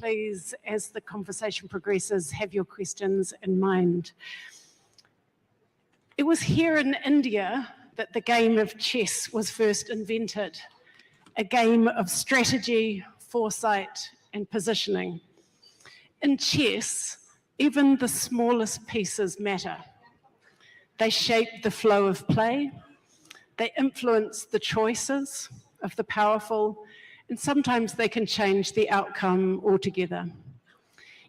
please, as the conversation progresses, have your questions in mind. It was here in India that the game of chess was first invented, a game of strategy, foresight, and positioning. In chess, even the smallest pieces matter. They shape the flow of play, they influence the choices of the powerful, and sometimes they can change the outcome altogether.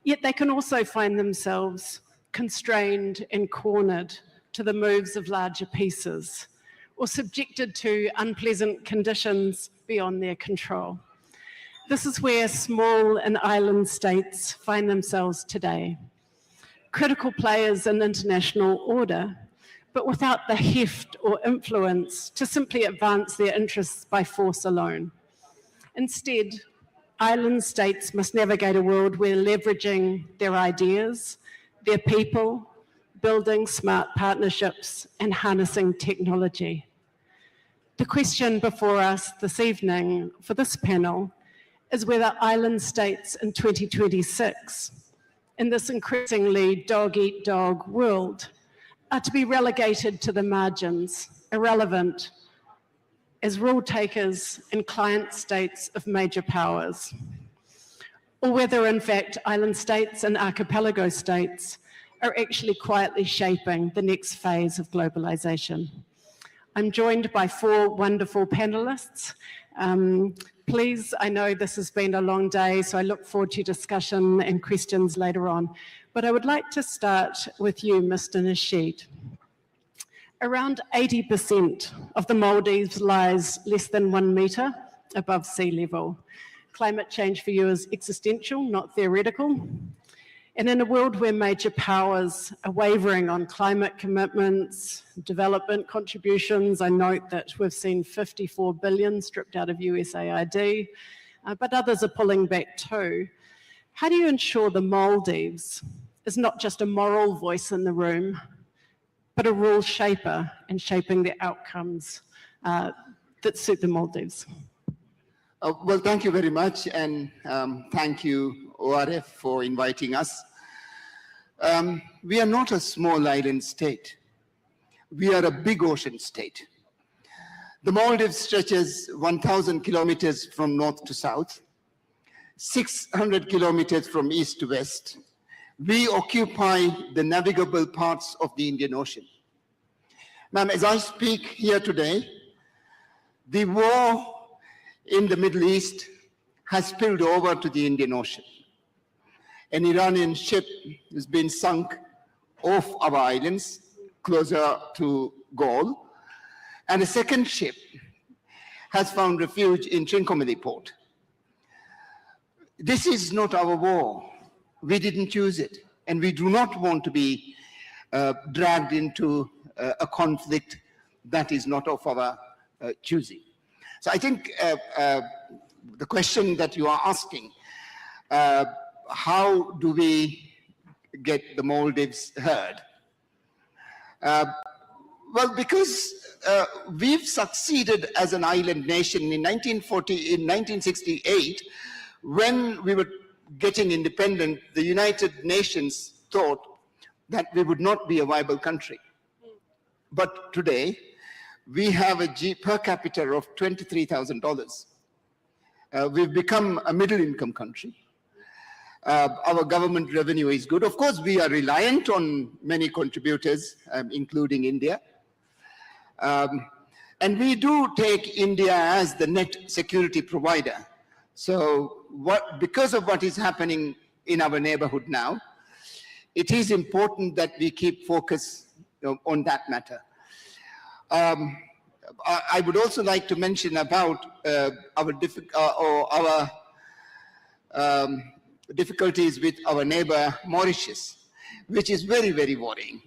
Yet they can also find themselves constrained and cornered to the moves of larger pieces, or subjected to unpleasant conditions beyond their control. This is where small and island states find themselves today. Critical players in international order, but without the heft or influence to simply advance their interests by force alone. Instead, island states must navigate a world where leveraging their ideas, their people, building smart partnerships, and harnessing technology. The question before us this evening for this panel is whether island states in 2026, in this increasingly dog-eat-dog world, are to be relegated to the margins, irrelevant, as rule takers and client states of major powers, or whether in fact island states and archipelago states are actually quietly shaping the next phase of globalization. I'm joined by 4 wonderful panelists. Please, I know this has been a long day, so I look forward to discussion and questions later on. But I would like to start with you, Mr. Nasheed. Around 80% of the Maldives lies less than 1 metre above sea level. Climate change for you is existential, not theoretical. And in a world where major powers are wavering on climate commitments, development contributions, I note that we've seen 54 billion stripped out of USAID, but others are pulling back too. How do you ensure the Maldives is not just a moral voice in the room, but a rule shaper in shaping the outcomes that suit the Maldives? Well, thank you very much, and thank you, ORF, for inviting us. We are not a small island state. We are a big ocean state. The Maldives stretches 1,000 kilometers from north to south, 600 kilometers from east to west. We occupy the navigable parts of the Indian Ocean. Ma'am, as I speak here today, the war in the Middle East has spilled over to the Indian Ocean. An Iranian ship has been sunk off our islands, closer to Gaul, and a second ship has found refuge in Trincomalee port. This is not our war. We didn't choose it, and we do not want to be dragged into a conflict that is not of our choosing. So I think the question that you are asking, how do we get the Maldives heard? Well, because we've succeeded as an island nation in 1968, when we were getting independent, the United Nations thought that we would not be a viable country. But today, we have a per capita of $23,000. We've become a middle-income country. Our government revenue is good. Of course, we are reliant on many contributors, including India. And we do take India as the net security provider. So because of what is happening in our neighborhood now, it is important that we keep focus on that matter. I would also like to mention about our difficulties with our neighbor Mauritius, which is very, very worrying.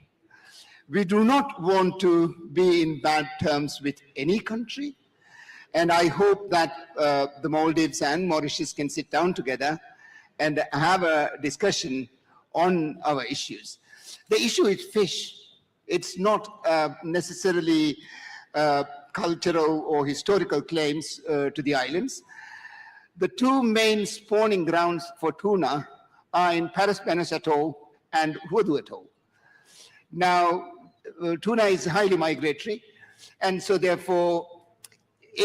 We do not want to be in bad terms with any country, and I hope that the Maldives and Mauritius can sit down together and have a discussion on our issues. The issue is fish. It's not necessarily cultural or historical claims to the islands. the two main spawning grounds for tuna are in Paris-Penis Atoll and Huadu Atoll. Now, tuna is highly migratory, and so therefore,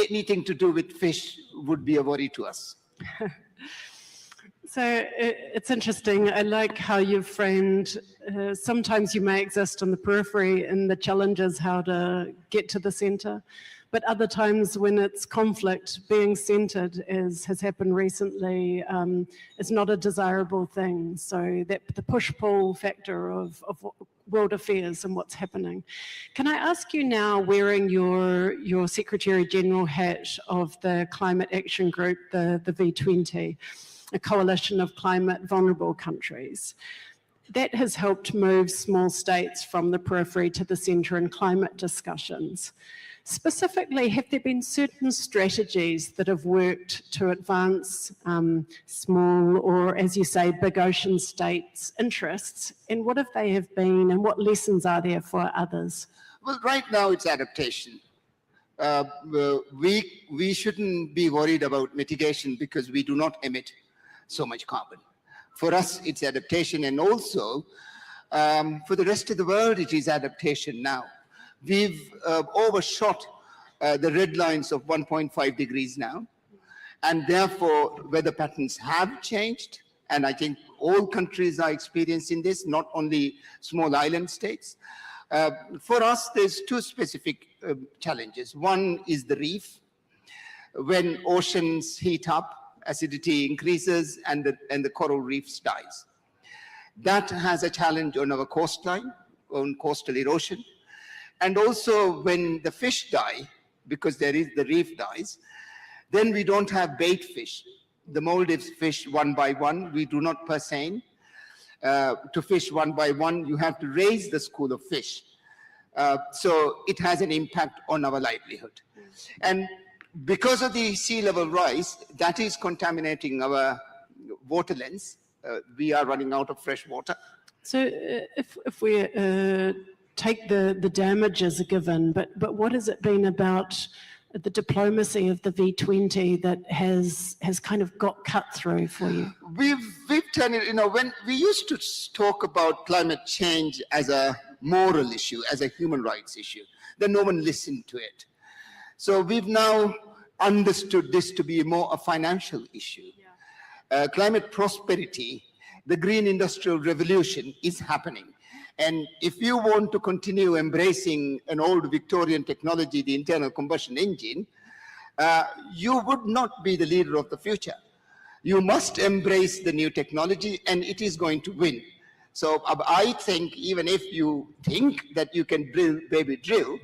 anything to do with fish would be a worry to us. So it's interesting. I like how you've framed, sometimes you may exist on the periphery and the challenge is how to get to the center. But other times when it's conflict, being centered, as has happened recently, is not a desirable thing. So that the push-pull factor of world affairs and what's happening. Can I ask you now, wearing your Secretary General hat of the Climate Action Group, the V20, a coalition of climate vulnerable countries, that has helped move small states from the periphery to the center in climate discussions. Specifically, have there been certain strategies that have worked to advance small or, as you say, big ocean states' interests? And what if they have been, and what lessons are there for others? Well, right now it's adaptation. We shouldn't be worried about mitigation because we do not emit so much carbon. For us, it's adaptation, and also for the rest of the world, it is adaptation now. We've overshot the red lines of 1.5 degrees now, and therefore weather patterns have changed, and I think all countries are experiencing this, not only small island states. For us, there's two specific challenges. One is the reef. When oceans heat up, acidity increases and the coral reefs dies. That has a challenge on our coastline, on coastal erosion. And also when the fish die, because the reef dies, then we don't have bait fish. The Maldives fish one by one. We do not per se. To fish one by one, you have to raise the school of fish. So it has an impact on our livelihood. And because of the sea level rise, that is contaminating our waterlands. We are running out of fresh water. So if we take the damage as a given, but what has it been about the diplomacy of the V20 that has kind of got cut through for you? We've turned it, when we used to talk about climate change as a moral issue, as a human rights issue, then no one listened to it. So we've now understood this to be more a financial issue. Yeah. Climate prosperity, the green industrial revolution is happening. And if you want to continue embracing an old Victorian technology, the internal combustion engine, you would not be the leader of the future. You must embrace the new technology, and it is going to win. So I think even if you think that you can baby drill,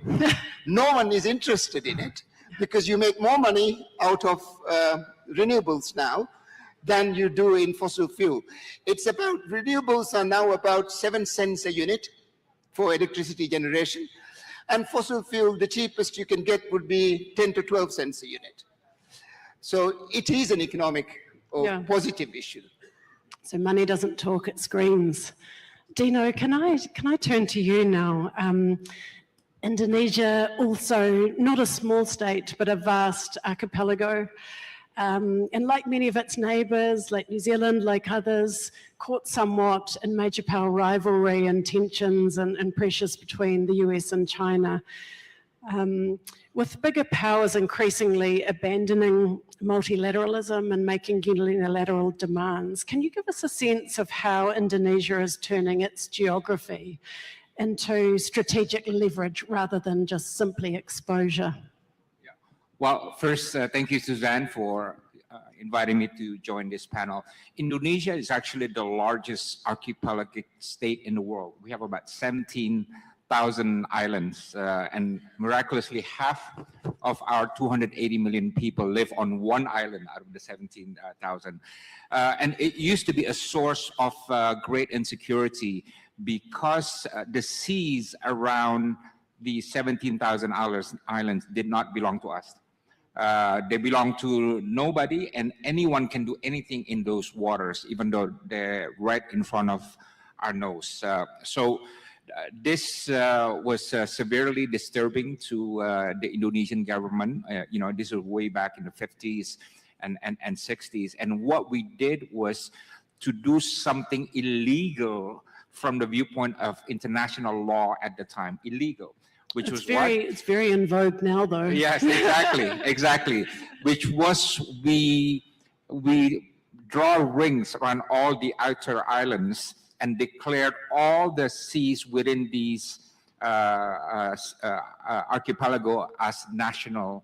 no one is interested in it because you make more money out of renewables now than you do in fossil fuel. It's about, renewables are now about 7 cents a unit for electricity generation. And fossil fuel, the cheapest you can get would be 10 to 12 cents a unit. So it is an economic or positive issue. So money doesn't talk, it screams. Dino, can I turn to you now? Indonesia, also not a small state, but a vast archipelago. And like many of its neighbours, like New Zealand, like others, caught somewhat in major power rivalry and tensions and pressures between the US and China. With bigger powers increasingly abandoning multilateralism and making unilateral demands, can you give us a sense of how Indonesia is turning its geography into strategic leverage rather than just simply exposure? Yeah. Well, first, thank you, Suzanne, for inviting me to join this panel. Indonesia is actually the largest archipelagic state in the world. We have about 17,000 islands, and miraculously half of our 280 million people live on one island out of the 17,000. And it used to be a source of great insecurity because the seas around the 17,000 islands did not belong to us. They belong to nobody, and anyone can do anything in those waters, even though they're right in front of our nose. This was severely disturbing to the Indonesian government. This was way back in the 50s. and 60s. And what we did was to do something illegal from the viewpoint of international law at the time, illegal, which It's was it's very in vogue now, though. Yes, exactly. Which was we draw rings around all the outer islands and declared all the seas within these archipelago as national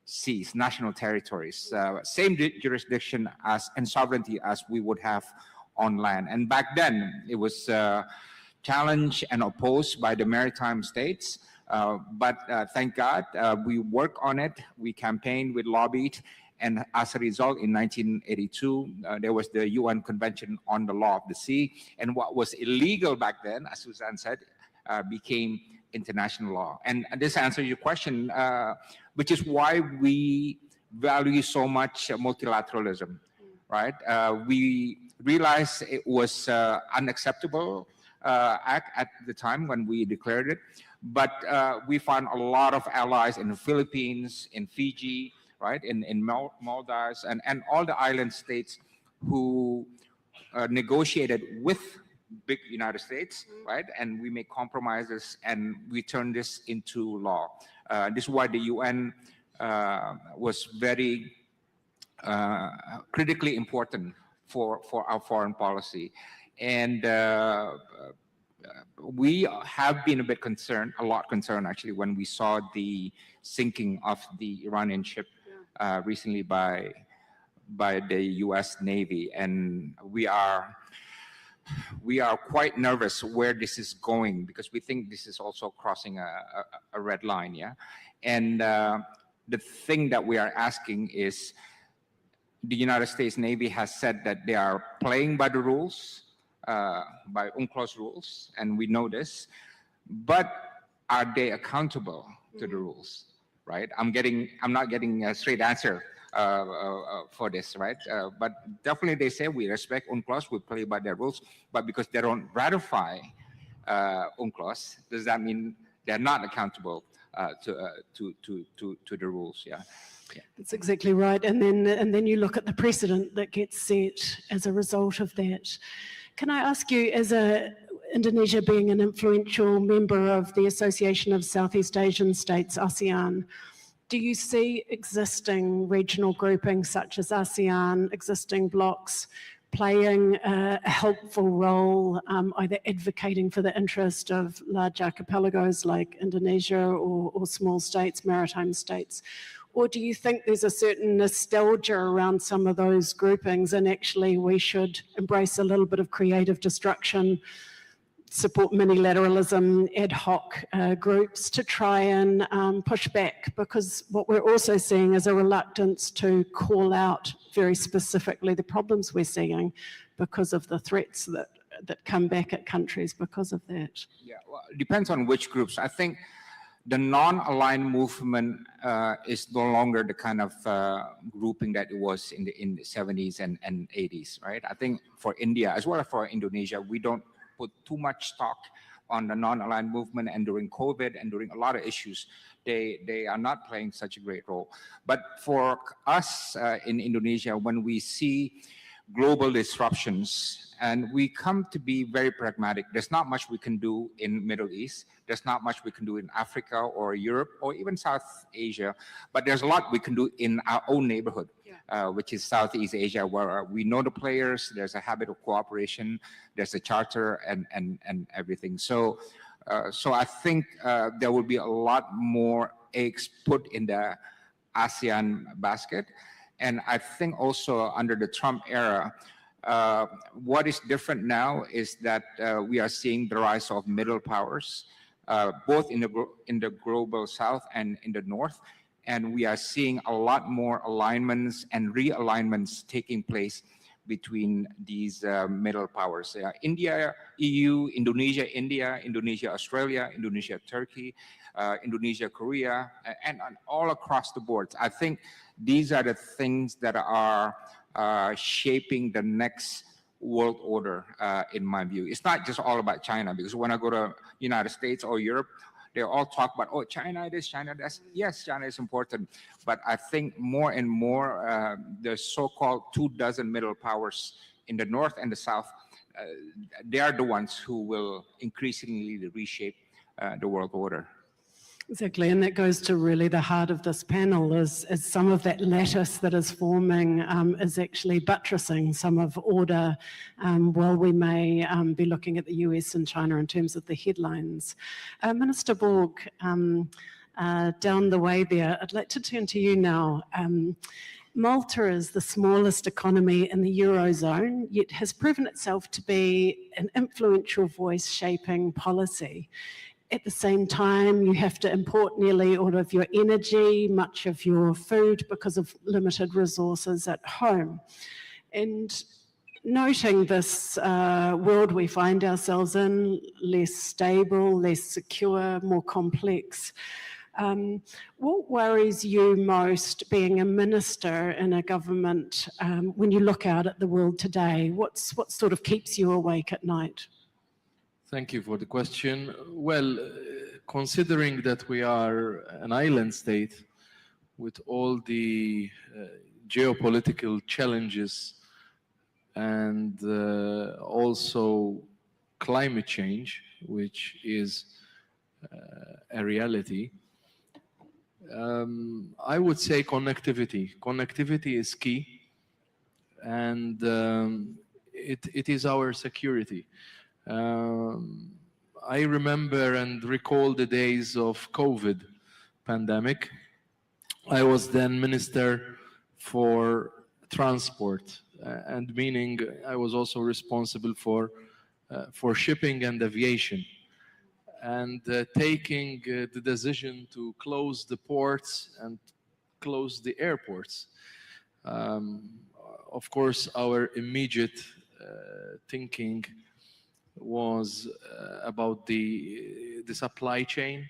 seas, national territories, same jurisdiction as and sovereignty as we would have on land. And back then, it was challenged and opposed by the maritime states. But thank God, we worked on it. We campaigned, we lobbied, and as a result, in 1982, there was the UN Convention on the Law of the Sea. And what was illegal back then, as Suzanne said, became international law. And this answers your question, which is why we value so much multilateralism, right? We realized it was unacceptable act at the time when we declared it, but we found a lot of allies in the Philippines, in Fiji, right, in Maldives, and all the island states who negotiated with big United States, right? And we make compromises and we turn this into law. This is why the UN was very critically important for our foreign policy. And we have been a bit concerned, a lot concerned actually, when we saw the sinking of the Iranian ship recently by the US Navy. And we are quite nervous where this is going because we think this is also crossing a red line, yeah? And the thing that we are asking is, the United States Navy has said that they are playing by the rules, by UNCLOS rules, and we know this, but are they accountable to the rules, right? I'm not getting a straight answer for this, right? But definitely they say we respect UNCLOS, we play by their rules, but because they don't ratify UNCLOS, does that mean they're not accountable to the rules? Yeah. That's exactly right. And then you look at the precedent that gets set as a result of that. Can I ask you, as Indonesia being an influential member of the Association of Southeast Asian States, ASEAN, do you see existing regional groupings such as ASEAN, existing blocs, playing a helpful role, either advocating for the interest of large archipelagos like Indonesia or small states, maritime states? Or do you think there's a certain nostalgia around some of those groupings and actually we should embrace a little bit of creative destruction, support minilateralism, ad hoc groups to try and push back? Because what we're also seeing is a reluctance to call out very specifically the problems we're seeing because of the threats that come back at countries because of that. Yeah, well, it depends on which groups. I think the non-aligned movement is no longer the kind of grouping that it was in the 70s and 80s, right? I think for India, as well as for Indonesia, we don't put too much stock on the non-aligned movement, and during COVID and during a lot of issues, they are not playing such a great role. But for us in Indonesia, when we see global disruptions, and we come to be very pragmatic. There's not much we can do in Middle East. There's not much we can do in Africa or Europe or even South Asia. But there's a lot we can do in our own neighborhood, which is Southeast Asia, where we know the players. There's a habit of cooperation. There's a charter and everything. So I think there will be a lot more eggs put in the ASEAN basket. And I think also under the Trump era, what is different now is that we are seeing the rise of middle powers, both in the global south and in the north. And we are seeing a lot more alignments and realignments taking place between these middle powers. India, EU, Indonesia, India, Indonesia, Australia, Indonesia, Turkey, Indonesia, Korea, and all across the board. I think these are the things that are shaping the next world order, in my view. It's not just all about China, because when I go to United States or Europe, They all talk about, oh, China this, China that. Yes, China is important, but I think more and more the so-called 24 middle powers in the north and the south, they are the ones who will increasingly reshape the world order. Exactly, and that goes to really the heart of this panel is some of that lattice that is forming is actually buttressing some of order, while we may be looking at the US and China in terms of the headlines. Minister Borg, down the way there, I'd like to turn to you now. Malta is the smallest economy in the Eurozone, yet has proven itself to be an influential voice shaping policy. At the same time, you have to import nearly all of your energy, much of your food, because of limited resources at home. And noting this world we find ourselves in, less stable, less secure, more complex, what worries you most being a minister in a government when you look out at the world today? What sort of keeps you awake at night? Thank you for the question. Well, considering that we are an island state with all the geopolitical challenges and also climate change, which is a reality, I would say connectivity. Connectivity is key, and it is our security. I remember and recall the days of COVID pandemic. I was then Minister for Transport, and meaning I was also responsible for shipping and aviation. And taking the decision to close the ports and close the airports. Of course, our immediate thinking was about the supply chain,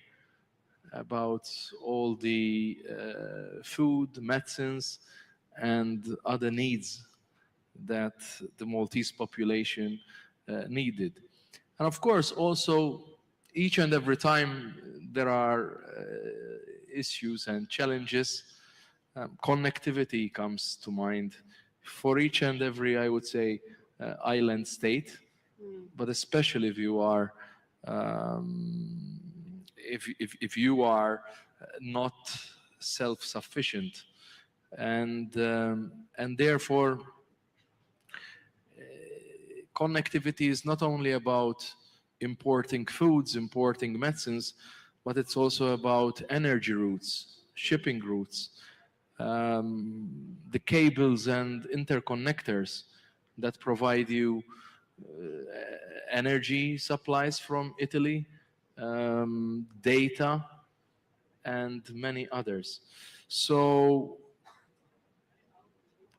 about all the food, medicines, and other needs that the Maltese population needed. And of course, also, each and every time there are issues and challenges, connectivity comes to mind for each and every, I would say, island state. But especially if you are, if you are not self-sufficient, and therefore, connectivity is not only about importing foods, importing medicines, but it's also about energy routes, shipping routes, the cables and interconnectors that provide you energy supplies from Italy, data, and many others. So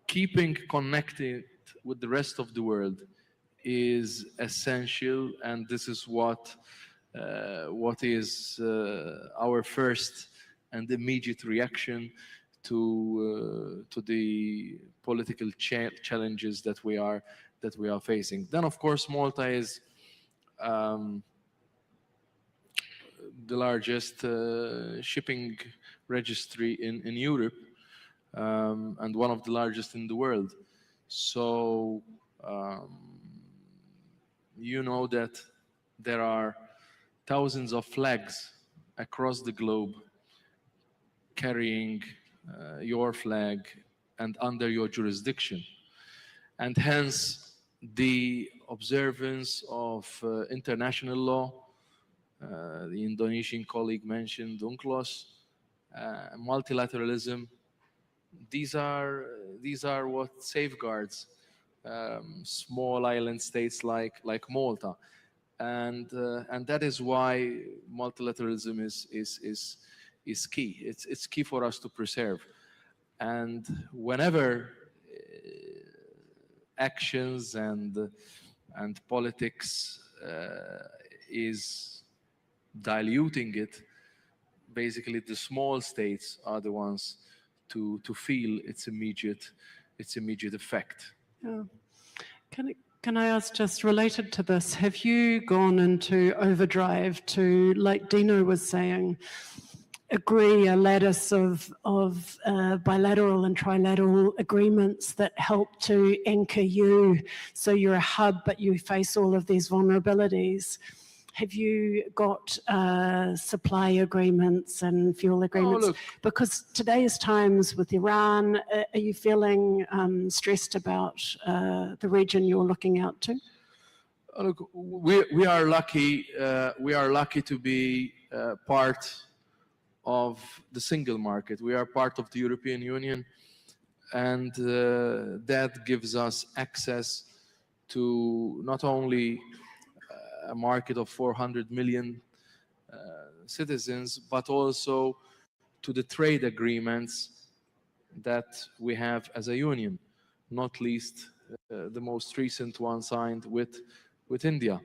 keeping connected with the rest of the world is essential, and this is what is our first and immediate reaction to the political challenges that we are facing. Then, of course, Malta is the largest shipping registry in Europe, and one of the largest in the world. So you know that there are thousands of flags across the globe carrying your flag and under your jurisdiction. And hence the observance of international law, the Indonesian colleague mentioned UNCLOS, multilateralism. These are what safeguards small island states like Malta, and that is why multilateralism is key. It's key for us to preserve, and whenever actions and politics is diluting it, basically the small states are the ones to feel its immediate effect. Yeah. Can I ask, just related to this, have you gone into overdrive to, like Dino was saying, agree a lattice of bilateral and trilateral agreements that help to anchor you so you're a hub but you face all of these vulnerabilities? Have you got supply agreements and fuel agreements? Because today's times with Iran, are you feeling stressed about the region you're looking out to? Look, we are lucky. We are lucky to be part of the single market. We are part of the European Union, and that gives us access to not only a market of 400 million citizens, but also to the trade agreements that we have as a union, not least the most recent one signed with India.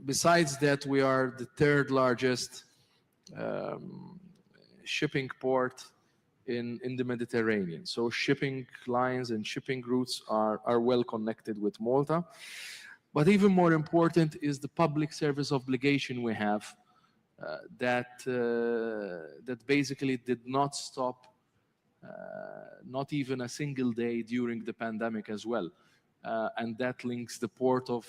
Besides that, we are the third largest shipping port in the Mediterranean. So shipping lines and shipping routes are well connected with Malta. But even more important is the public service obligation we have that basically did not stop, not even a single day during the pandemic as well. And that links the port of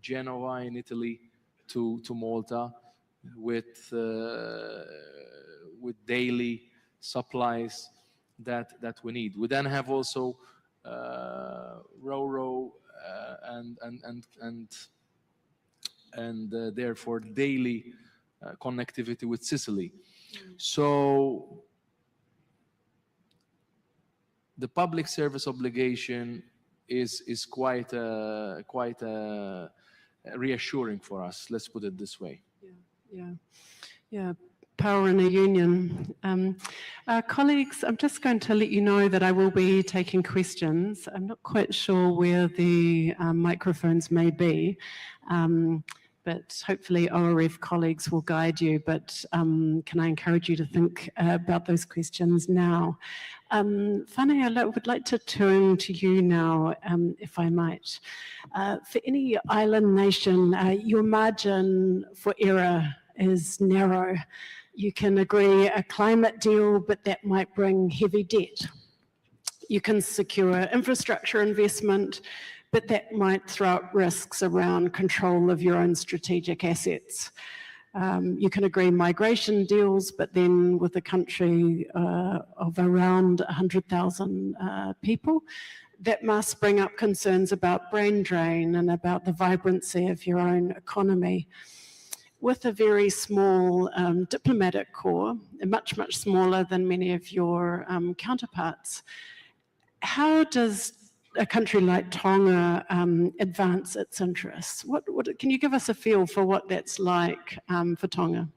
Genoa in Italy to Malta with daily supplies that we need. We then have also Ro-Ro and therefore daily connectivity with Sicily. So the public service obligation is quite reassuring for us. Let's put it this way. Yeah. Power in a union. Colleagues, I'm just going to let you know that I will be taking questions. I'm not quite sure where the microphones may be, but hopefully ORF colleagues will guide you. But can I encourage you to think about those questions now? Fane, I would like to turn to you now, if I might. For any island nation, your margin for error is narrow. You can agree a climate deal, but that might bring heavy debt. You can secure infrastructure investment, but that might throw up risks around control of your own strategic assets. You can agree migration deals, but then with a country of around 100,000 people, that must bring up concerns about brain drain and about the vibrancy of your own economy. With a very small diplomatic corps, much, much smaller than many of your counterparts, how does a country like Tonga advance its interests? Can you give us a feel for what that's like for Tonga?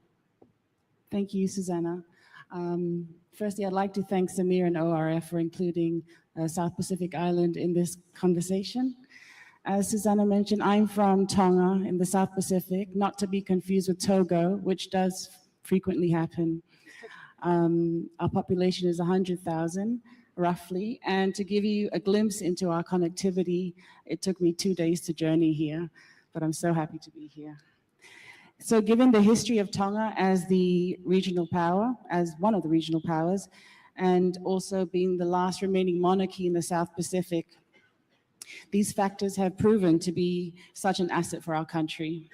Thank you, Susanna. Firstly, I'd like to thank Samir and ORF for including South Pacific Island in this conversation. As Susanna mentioned, I'm from Tonga in the South Pacific, not to be confused with Togo, which does frequently happen. Our population is 100,000, roughly, and to give you a glimpse into our connectivity, it took me 2 days to journey here, but I'm so happy to be here. So given the history of Tonga as the regional power, as one of the regional powers, and also being the last remaining monarchy in the South Pacific, these factors have proven to be such an asset for our country.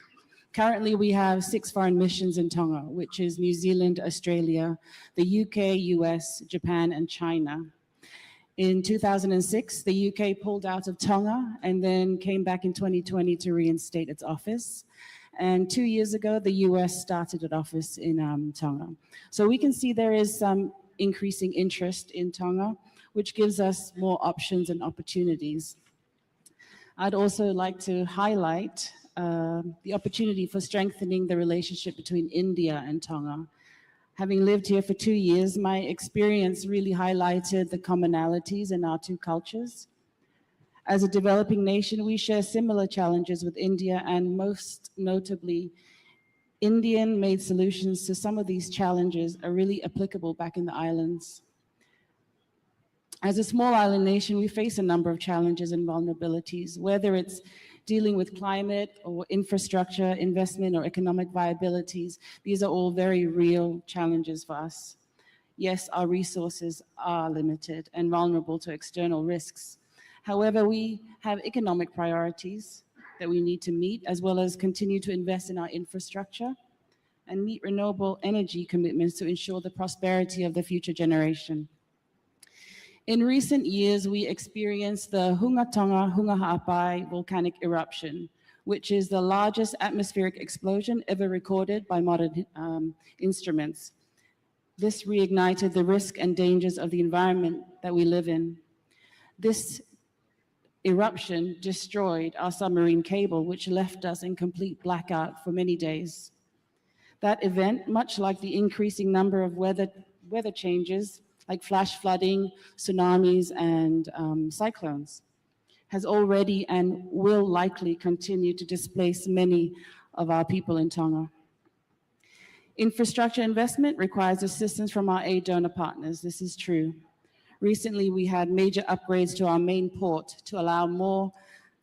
Currently, we have 6 foreign missions in Tonga, which is New Zealand, Australia, the UK, US, Japan, and China. In 2006, the UK pulled out of Tonga and then came back in 2020 to reinstate its office. And 2 years ago, the US started an office in Tonga. So we can see there is some increasing interest in Tonga, which gives us more options and opportunities. I'd also like to highlight the opportunity for strengthening the relationship between India and Tonga. Having lived here for 2 years, my experience really highlighted the commonalities in our two cultures. As a developing nation, we share similar challenges with India, and most notably, Indian-made solutions to some of these challenges are really applicable back in the islands. As a small island nation, we face a number of challenges and vulnerabilities, whether it's dealing with climate or infrastructure, investment or economic viabilities. These are all very real challenges for us. Yes, our resources are limited and vulnerable to external risks. However, we have economic priorities that we need to meet, as well as continue to invest in our infrastructure and meet renewable energy commitments to ensure the prosperity of the future generation. In recent years, we experienced the Hunga Tonga Ha'apai volcanic eruption, which is the largest atmospheric explosion ever recorded by modern instruments. This reignited the risk and dangers of the environment that we live in. This eruption destroyed our submarine cable, which left us in complete blackout for many days. That event, much like the increasing number of weather changes, like flash flooding, tsunamis, and cyclones, has already and will likely continue to displace many of our people in Tonga. Infrastructure investment requires assistance from our aid donor partners. This is true. Recently, we had major upgrades to our main port to allow more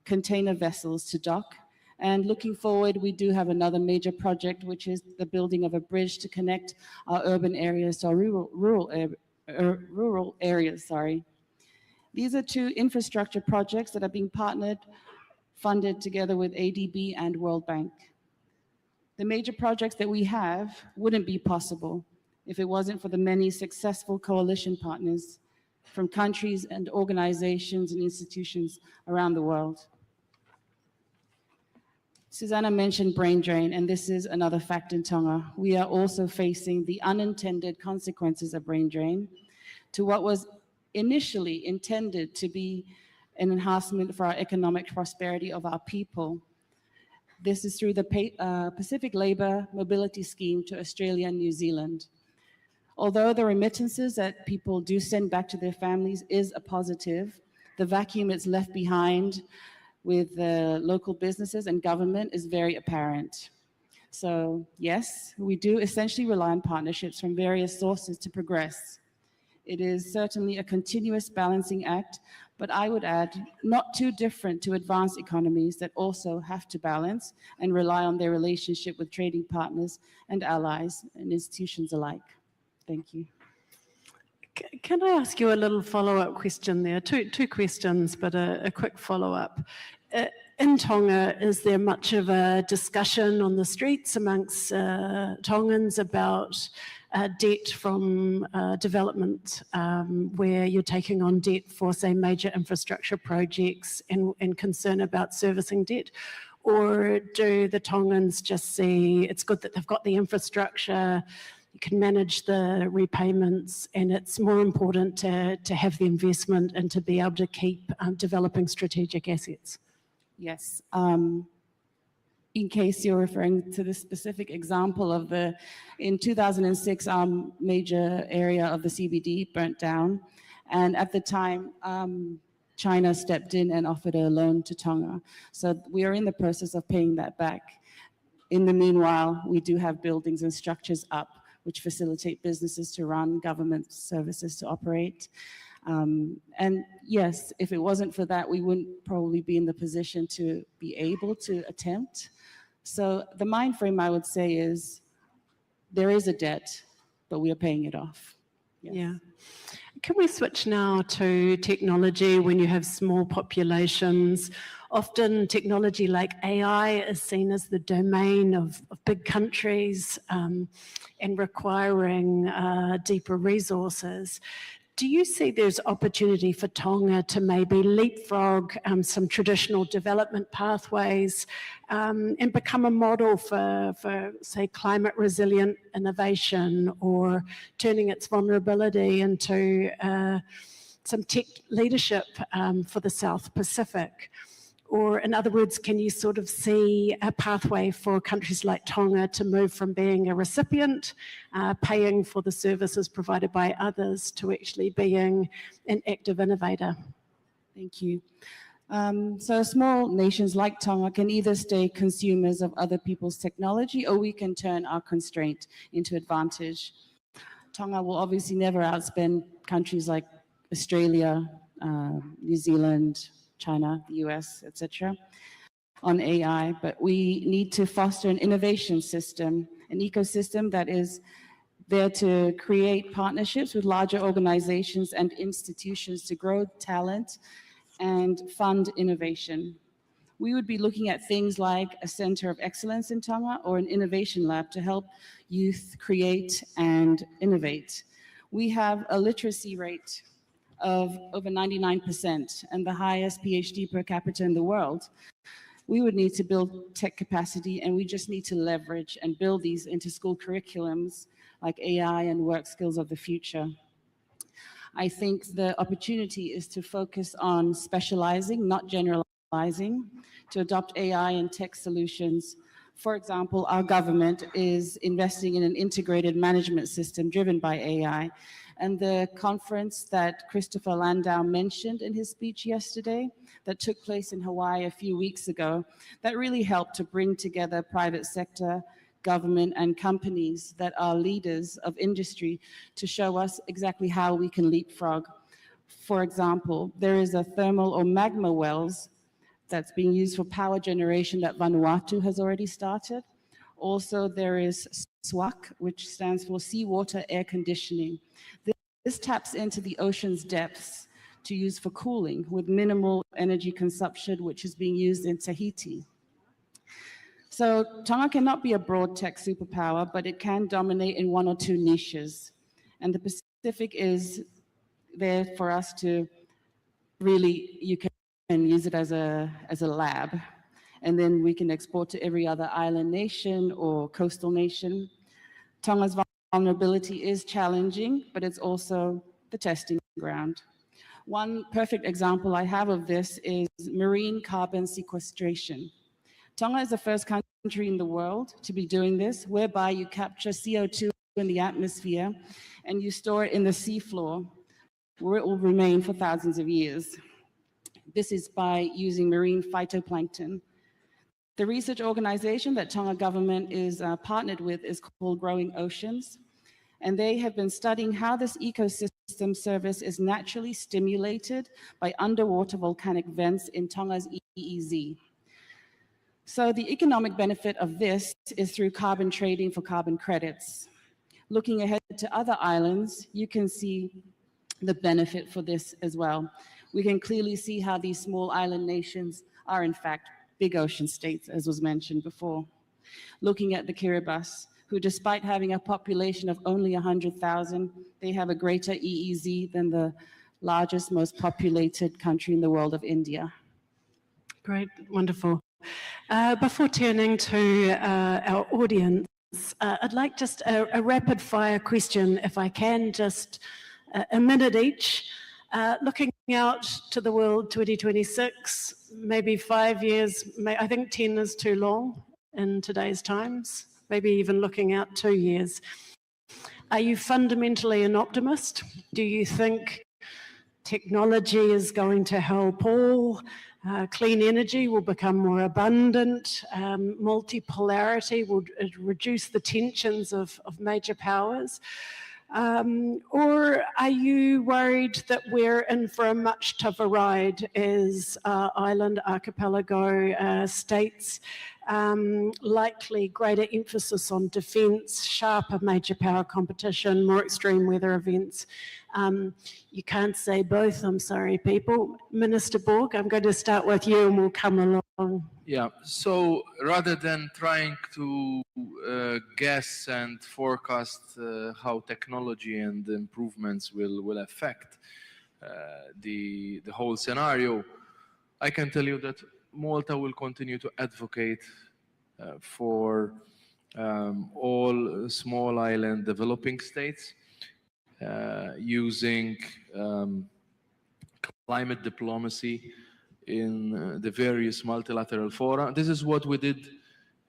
container vessels to dock. And looking forward, we do have another major project, which is the building of a bridge to connect our urban areas to our rural areas. These are two infrastructure projects that are being funded together with ADB and World Bank. The major projects that we have wouldn't be possible if it wasn't for the many successful coalition partners from countries and organizations and institutions around the world. Susanna mentioned brain drain, and this is another fact in Tonga. We are also facing the unintended consequences of brain drain to what was initially intended to be an enhancement for our economic prosperity of our people. This is through the Pacific Labour Mobility Scheme to Australia and New Zealand. Although the remittances that people do send back to their families is a positive, the vacuum it's left behind with local businesses and government is very apparent. So yes, we do essentially rely on partnerships from various sources to progress. It is certainly a continuous balancing act, but I would add, not too different to advanced economies that also have to balance and rely on their relationship with trading partners and allies and institutions alike. Thank you. Can I ask you a little follow-up question there? Two questions, but a quick follow-up. In Tonga, is there much of a discussion on the streets amongst Tongans about debt from development, where you're taking on debt for, say, major infrastructure projects and concern about servicing debt? Or do the Tongans just see it's good that they've got the infrastructure, you can manage the repayments, and it's more important to have the investment and to be able to keep developing strategic assets? Yes. In case you're referring to the specific example of in 2006, our major area of the CBD burnt down. And at the time, China stepped in and offered a loan to Tonga. So we are in the process of paying that back. In the meanwhile, we do have buildings and structures up which facilitate businesses to run, government services to operate. And yes, if it wasn't for that, we wouldn't probably be in the position to be able to attempt. So the mind frame, I would say, is there is a debt, but we are paying it off. Yes. Yeah. Can we switch now to technology? When you have small populations, often technology like AI is seen as the domain of big countries and requiring deeper resources. Do you see there's opportunity for Tonga to maybe leapfrog some traditional development pathways and become a model for, say, climate resilient innovation, or turning its vulnerability into some tech leadership for the South Pacific? Or in other words, can you sort of see a pathway for countries like Tonga to move from being a recipient, paying for the services provided by others, to actually being an active innovator? Thank you. So small nations like Tonga can either stay consumers of other people's technology, or we can turn our constraint into advantage. Tonga will obviously never outspend countries like Australia, New Zealand, China, the US, etc., on AI, but we need to foster an innovation system, an ecosystem that is there to create partnerships with larger organizations and institutions to grow talent and fund innovation. We would be looking at things like a center of excellence in Tonga or an innovation lab to help youth create and innovate. We have a literacy rate of over 99% and the highest PhD per capita in the world. We would need to build tech capacity, and we just need to leverage and build these into school curriculums like AI and work skills of the future. I think the opportunity is to focus on specializing, not generalizing, to adopt AI and tech solutions. For example, our government is investing in an integrated management system driven by AI. And the conference that Christopher Landau mentioned in his speech yesterday that took place in Hawaii a few weeks ago, that really helped to bring together private sector, government, and companies that are leaders of industry to show us exactly how we can leapfrog. For example, there is a thermal or magma wells that's being used for power generation that Vanuatu has already started. Also, there is SWAC, which stands for Seawater Air Conditioning. This taps into the ocean's depths to use for cooling with minimal energy consumption, which is being used in Tahiti. So Tonga cannot be a broad tech superpower, but it can dominate in one or two niches. And the Pacific is there for us to really, you can use it as a lab. And then we can export to every other island nation or coastal nation. Tonga's vulnerability is challenging, but it's also the testing ground. One perfect example I have of this is marine carbon sequestration. Tonga is the first country in the world to be doing this, whereby you capture CO2 in the atmosphere and you store it in the seafloor, where it will remain for thousands of years. This is by using marine phytoplankton. The research organization that Tonga government is partnered with is called Growing Oceans, and they have been studying how this ecosystem service is naturally stimulated by underwater volcanic vents in Tonga's EEZ. So the economic benefit of this is through carbon trading for carbon credits. Looking ahead to other islands, you can see the benefit for this as well. We can clearly see how these small island nations are in fact big ocean states, as was mentioned before. Looking at the Kiribati, who despite having a population of only 100,000, they have a greater EEZ than the largest, most populated country in the world of India. Great, wonderful. Before turning to our audience, I'd like just a rapid fire question, if I can, just a minute each. Looking out to the world 2026, maybe 5 years, I think 10 is too long in today's times, maybe even looking out 2 years. Are you fundamentally an optimist? Do you think technology is going to help all? Clean energy will become more abundant. Multipolarity will reduce the tensions of major powers. Or are you worried that we're in for a much tougher ride as island archipelago states, likely greater emphasis on defence, sharper major power competition, more extreme weather events? You can't say both, I'm sorry, people. Minister Borg, I'm going to start with you and we'll come along. Yeah, so rather than trying to guess and forecast how technology and improvements will affect the whole scenario, I can tell you that Malta will continue to advocate for all small island developing states using climate diplomacy in the various multilateral fora. This is what we did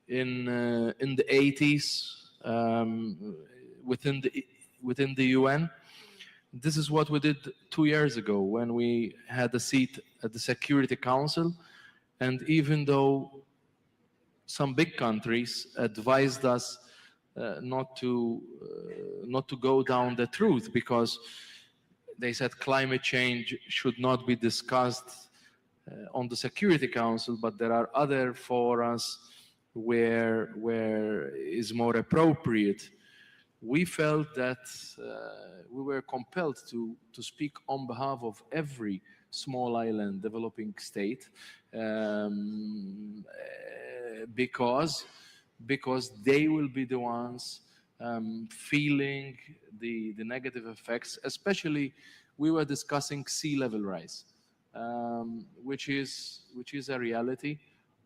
in the 80s within the UN. This is what we did 2 years ago when we had a seat at the Security Council. And even though some big countries advised us not to go down that route, because they said climate change should not be discussed on the Security Council, but there are other forums where is more appropriate. We felt that we were compelled to speak on behalf of every small island developing state because they will be the ones feeling the negative effects. Especially, we were discussing sea level rise, which is a reality.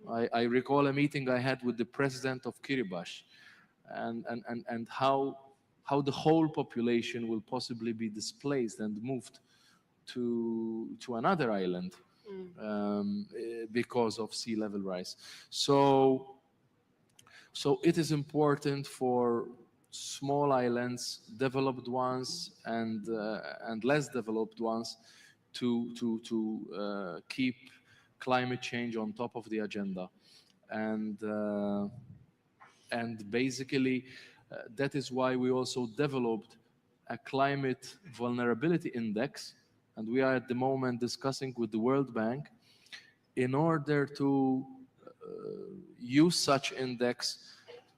I recall a meeting I had with the president of Kiribati, and how the whole population will possibly be displaced and moved to another island because of sea level rise. So it is important for small islands, developed ones and less developed ones, to keep climate change on top of the agenda, and basically that is why we also developed a climate vulnerability index, and we are at the moment discussing with the World Bank in order to use such index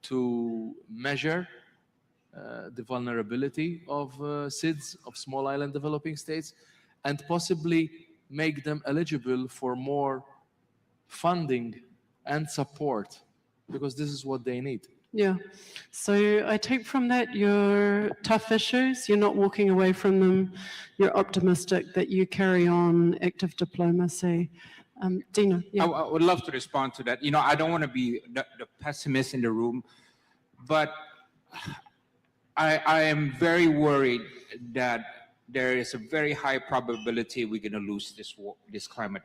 to measure the vulnerability of SIDS, of small island developing states, and possibly make them eligible for more funding and support, because this is what they need. Yeah. So I take from that your tough issues, you're not walking away from them, you're optimistic that you carry on active diplomacy. Dina, yeah. I would love to respond to that. You know, I don't want to be the pessimist in the room, but I am very worried that there is a very high probability we're going to lose this climate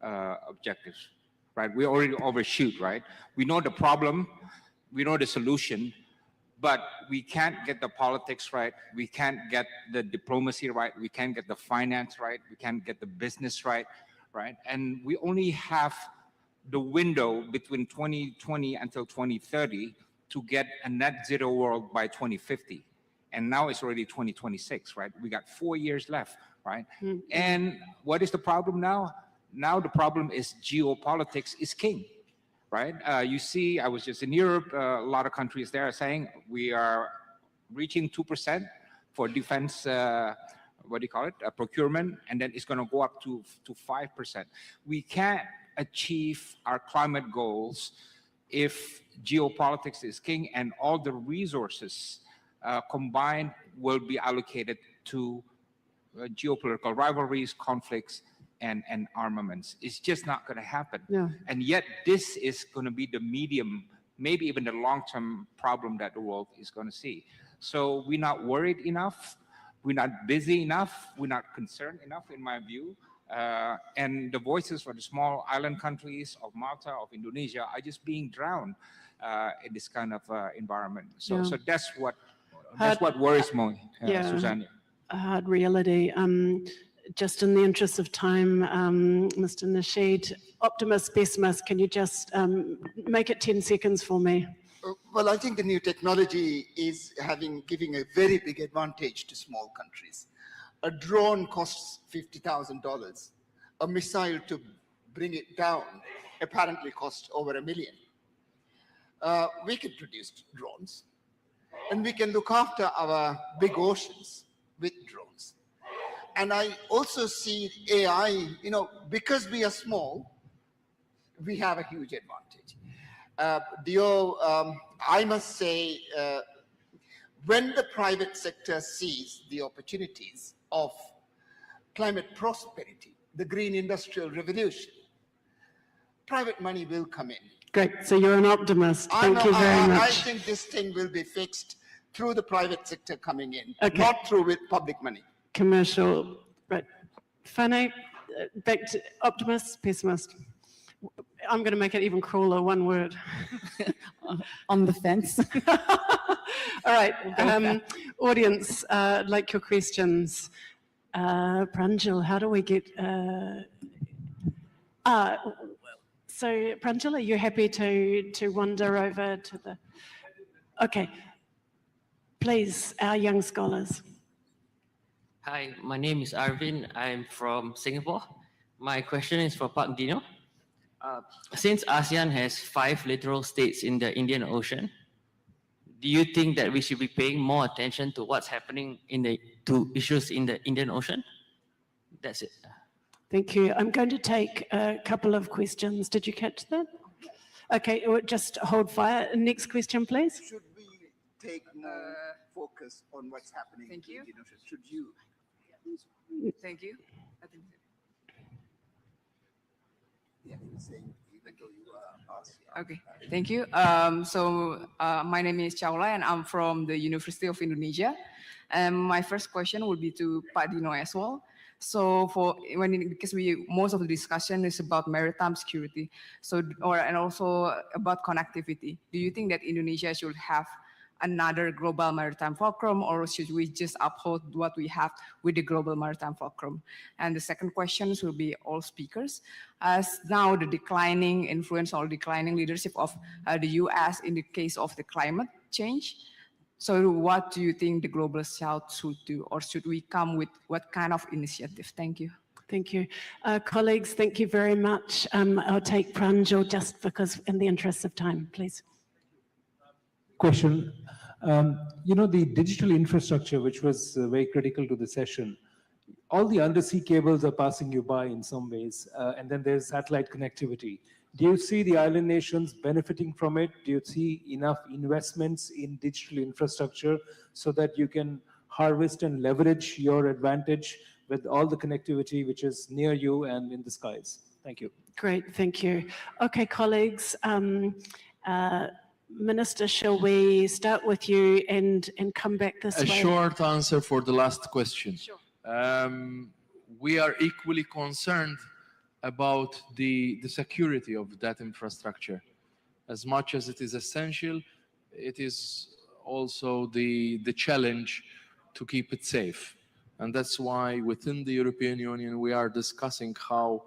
objectives, right? We already overshoot, right? We know the problem, we know the solution, but we can't get the politics right, we can't get the diplomacy right, we can't get the finance right, we can't get the business right? And we only have the window between 2020 until 2030 to get a net zero world by 2050. And now it's already 2026, right? We got 4 years left, right? Mm-hmm. And what is the problem now? Now the problem is geopolitics is king, right? You see, I was just in Europe, a lot of countries there are saying we are reaching 2% for defense, procurement, and then it's going to go up to 5%. We can't achieve our climate goals if geopolitics is king and all the resources combined will be allocated to geopolitical rivalries, conflicts, and armaments. It's just not going to happen. Yeah. And yet this is going to be the medium, maybe even the long-term problem that the world is going to see. So we're not worried enough, we're not busy enough, we're not concerned enough, in my view. And the voices for the small island countries of Malta, of Indonesia, are just being drowned in this kind of environment. So, so that's what worries me, Susanna. A hard reality. Just in the interest of time, Mr. Nasheed, optimist, pessimist, can you just make it 10 seconds for me? Well, I think the new technology is giving a very big advantage to small countries. A drone costs $50,000. A missile to bring it down apparently costs over $1 million. We can produce drones, and we can look after our big oceans with drones. And I also see AI, because we are small, we have a huge advantage. I must say, when the private sector sees the opportunities of climate prosperity, the green industrial revolution, private money will come in. Great, so you're an optimist. Thank you very much. I think this thing will be fixed through the private sector coming in, not through with public money. Commercial, right. Fane, back to optimist, pessimist. I'm going to make it even crueler, one word. On the fence. All right, audience, like your questions. Pranjal, how do we get... so Pranjal, are you happy to wander over to the... Okay, please, our young scholars. Hi, my name is Arvin. I'm from Singapore. My question is for Pak Dino. Since ASEAN has 5 littoral states in the Indian Ocean, do you think that we should be paying more attention to what's happening to issues in the Indian Ocean? That's it. Thank you. I'm going to take a couple of questions. Did you catch that? Okay, just hold fire. Next question, please. Should we take more focus on what's happening Thank you. in Indian Ocean? Should you? Thank you. I think Yeah, you were saying even though you are ASEAN. Okay, thank you. My name is Chaula and I'm from the University of Indonesia. And my first question would be to Pak Dino as well. So because most of the discussion is about maritime security, and also about connectivity. Do you think that Indonesia should have another global maritime fulcrum, or should we just uphold what we have with the global maritime fulcrum? And the second question will be all speakers. As now the declining influence or declining leadership of the US in the case of the climate change, so what do you think the global south should do, or should we come with what kind of initiative? Thank you. Thank you. Colleagues, thank you very much. I'll take Pranjal just because in the interest of time, please. Question. The digital infrastructure, which was very critical to the session, all the undersea cables are passing you by in some ways, and then there's satellite connectivity. Do you see the island nations benefiting from it? Do you see enough investments in digital infrastructure so that you can harvest and leverage your advantage with all the connectivity which is near you and in the skies? Thank you. Great, thank you. Okay, colleagues, Minister, shall we start with you and come back this way? A short answer for the last question. Sure. We are equally concerned about the security of that infrastructure. As much as it is essential, it is also the challenge to keep it safe. And that's why within the European Union, we are discussing how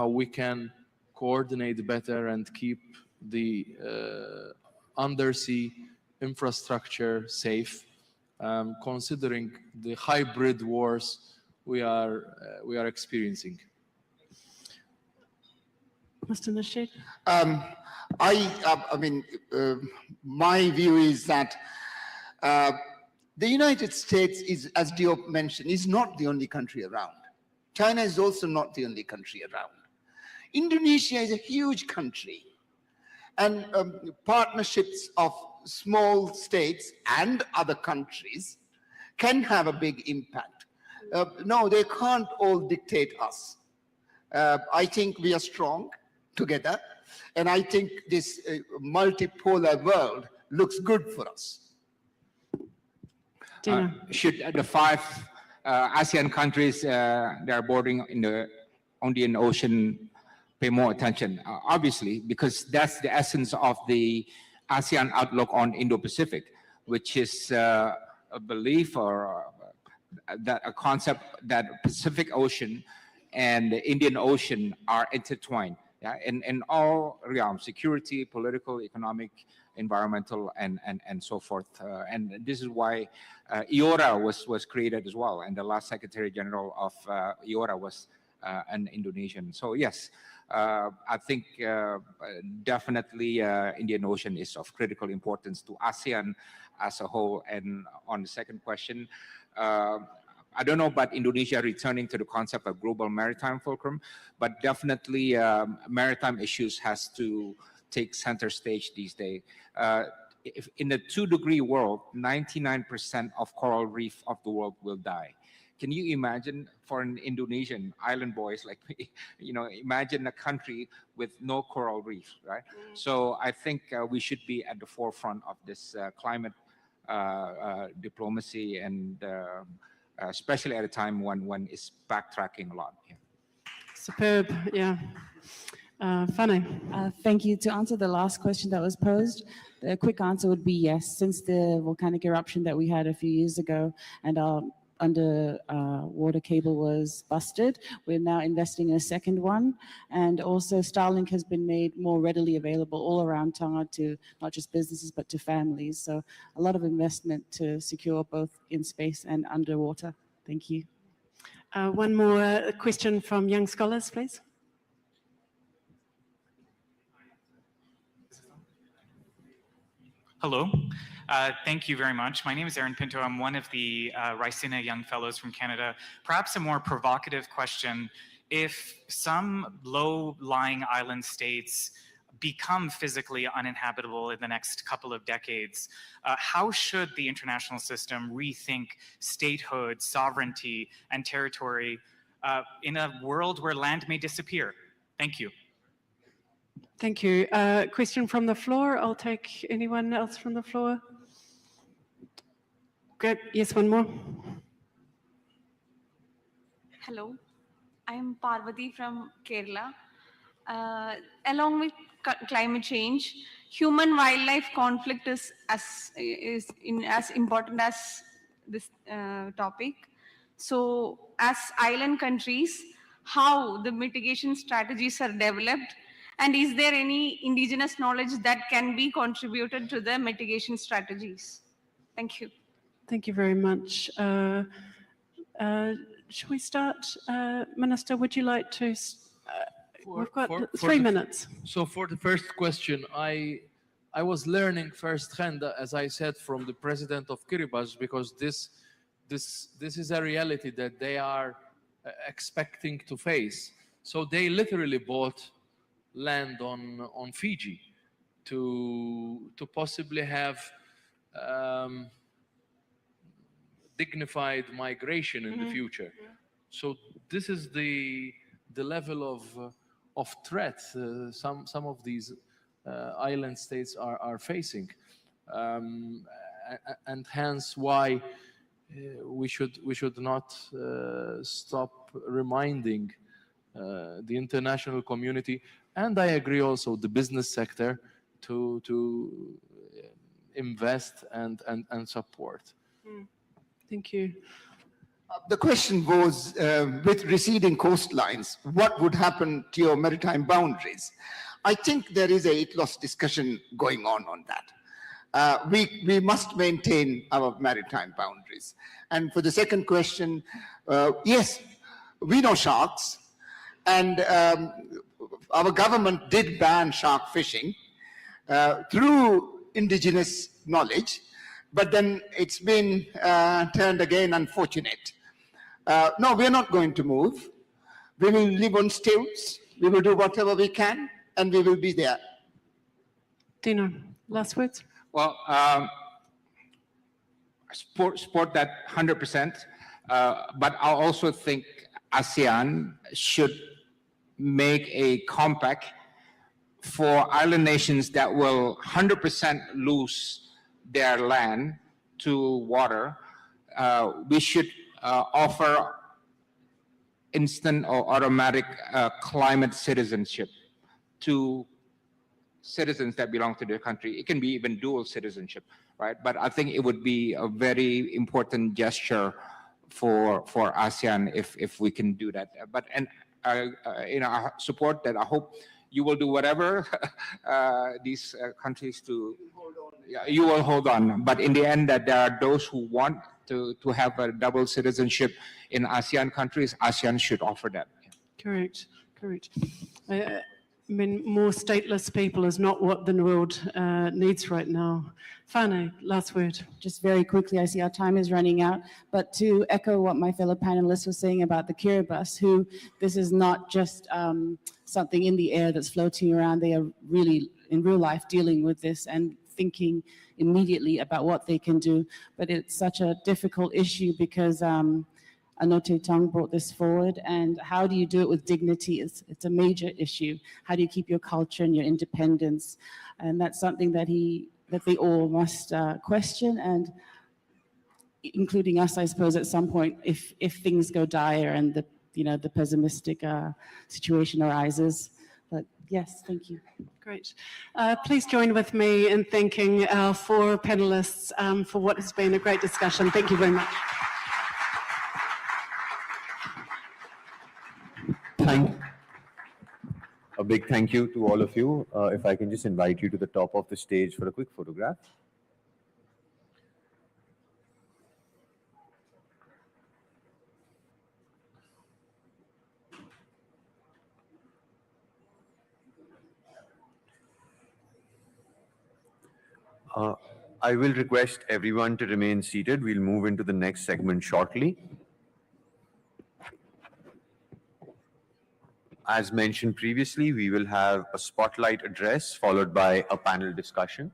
we can coordinate better and keep the undersea infrastructure safe, considering the hybrid wars we are experiencing. Mr. Nasheed? My view is that the United States is, as Diop mentioned, is not the only country around. China is also not the only country around. Indonesia is a huge country, and partnerships of small states and other countries can have a big impact. No, they can't all dictate us. I think we are strong together, and I think this multipolar world looks good for us. Should the 5 ASEAN countries that are bordering in the Indian Ocean pay more attention? Obviously, because that's the essence of the ASEAN outlook on Indo-Pacific, which is a belief or that a concept that Pacific Ocean and the Indian Ocean are intertwined, yeah, in all realms: security, political, economic, environmental, and so forth. And this is why IORA was created as well, and the last Secretary General of IORA was an Indonesian. So yes, I think definitely Indian Ocean is of critical importance to ASEAN as a whole. And on the second question, I don't know about Indonesia returning to the concept of global maritime fulcrum, but definitely maritime issues has to take center stage these days. If in the 2-degree world, 99% of coral reef of the world will die. Can you imagine for an Indonesian island boys like me, imagine a country with no coral reef, right? So I think we should be at the forefront of this climate diplomacy, and especially at a time when one is backtracking a lot. Yeah. Superb, yeah. Fanny? Thank you. To answer the last question that was posed, the quick answer would be yes. Since the volcanic eruption that we had a few years ago and our underwater cable was busted, we're now investing in a second one. And also Starlink has been made more readily available all around Tonga to not just businesses, but to families. So a lot of investment to secure both in space and underwater. Thank you. One more question from young scholars, please. Hello. Thank you very much. My name is Aaron Pinto. I'm one of the Raisina Young Fellows from Canada. Perhaps a more provocative question. If some low-lying island states become physically uninhabitable in the next couple of decades, how should the international system rethink statehood, sovereignty, and territory in a world where land may disappear? Thank you. Thank you. Question from the floor. I'll take anyone else from the floor. Great. Yes, one more. Hello, I'm Parvati from Kerala. Along with climate change, human-wildlife conflict is as important as this topic. So, as island countries, how the mitigation strategies are developed, and is there any indigenous knowledge that can be contributed to the mitigation strategies? Thank you. Thank you very much. Shall we start? Minister, would you like to? We've got 3 minutes. So for the first question, I was learning firsthand, as I said, from the president of Kiribati, because this is a reality that they are expecting to face. So they literally bought land on Fiji to possibly have dignified migration in the future. So this is the level of threat some of these island states are facing, and hence why we should not stop reminding the international community, and I agree also the business sector, to invest and support. Thank you. The question was, with receding coastlines, what would happen to your maritime boundaries? I think there is a weight-loss discussion going on that. We must maintain our maritime boundaries. And for the second question, yes, we know sharks, and our government did ban shark fishing through indigenous knowledge, but then it's been turned again unfortunate. No, we're not going to move. We will live on stilts. We will do whatever we can, and we will be there. Dino, last words? Well, support that 100%, but I also think ASEAN should make a compact for island nations that will 100% lose their land to water. We should offer instant or automatic climate citizenship to citizens that belong to their country. It can be even dual citizenship, right? But I think it would be a very important gesture for ASEAN if we can do that. But I support that. I hope you will do whatever these countries to. You will hold on. But in the end, that there are those who want to have a double citizenship in ASEAN countries. ASEAN should offer that. Correct. I mean, more stateless people is not what the world needs right now. Fane, last word. Just very quickly, I see our time is running out, but to echo what my fellow panelists were saying about the Kiribati, who this is not just something in the air that's floating around. They are really, in real life, dealing with this and thinking immediately about what they can do. But it's such a difficult issue because Anote Tong brought this forward, and how do you do it with dignity? It's a major issue. How do you keep your culture and your independence? And that's something that they all must question, and including us, I suppose, at some point, if things go dire and the pessimistic situation arises. But yes, thank you. Great. Please join with me in thanking our 4 panelists for what has been a great discussion. Thank you very much. A big thank you to all of you. If I can just invite you to the top of the stage for a quick photograph. I will request everyone to remain seated. We'll move into the next segment shortly. As mentioned previously, we will have a spotlight address followed by a panel discussion.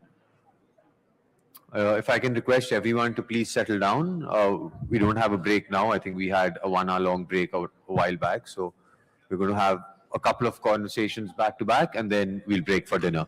If I can request everyone to please settle down. We don't have a break now. I think we had a 1 hour long break a while back. So we're going to have a couple of conversations back to back, and then we'll break for dinner.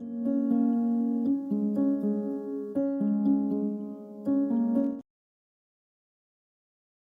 you.